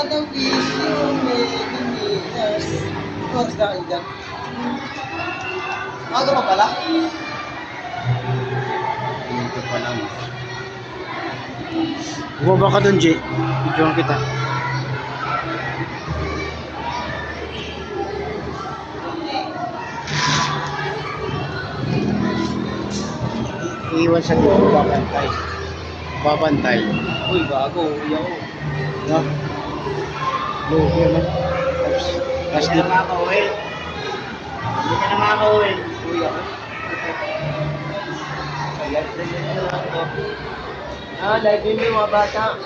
the wish you made me. What's that? Aga pa pala? Ito pa lang. Bumaba ka dun, Jay. Videoan kita. Iiwan sa dito, babantay. Babantay. Uy, bago. Uy ako. No? Lugi naman. Hindi ka na makakauwi. Hindi ka na makakauwi. Uy ako. Live din yung mga bata.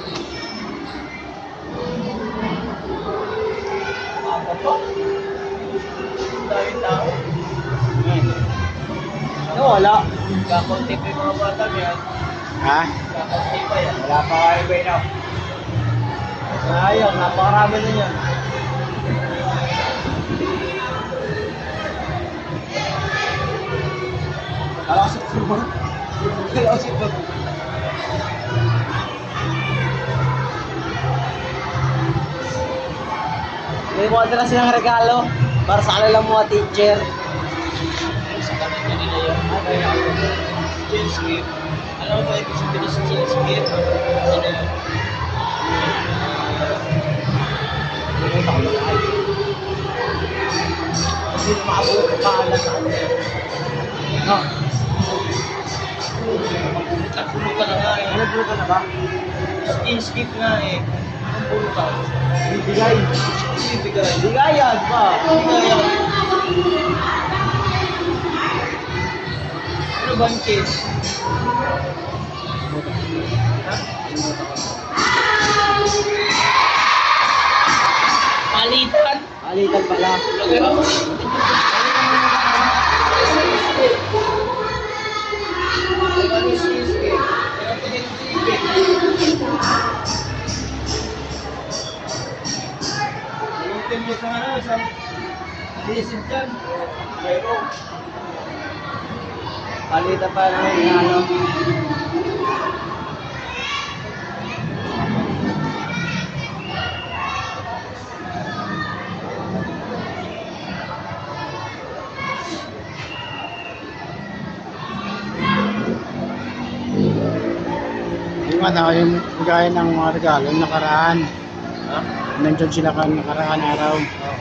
Ako po? Daming tao. Ano, wala. Kakunti pa yung mga bata yan. Ha? Kakunti pa yan. Wala pa kayo ba yun? Ayun, napakarami na yan. Alasip mo. Alasip mo. May mga dala silang regalo para sa kanilang mga teacher. Sa kanila nila yun. Ano yun? Child's gift. Ano ba ibig sabihin sa child's gift? Ano yun? Hindi ko makakalaay. Hindi ko makabulot ang pangalan sa atin. No? Nagpulot ka na nga eh. Nagpulot ka na ba? Child's gift nga eh. Anong pulutan? Bibigay. Bibigay. Bigayan ba? Bigayan. Ano ba yung case? Ha? Palitan? Palitan pala. Sa ano, isang adhesive dyan. Pero, palitan pa na yung ano. Yung ano, yung gaya ng mga regalo, nakaraan. Ha? Nandyan sila kan nakaraan araw. Oh.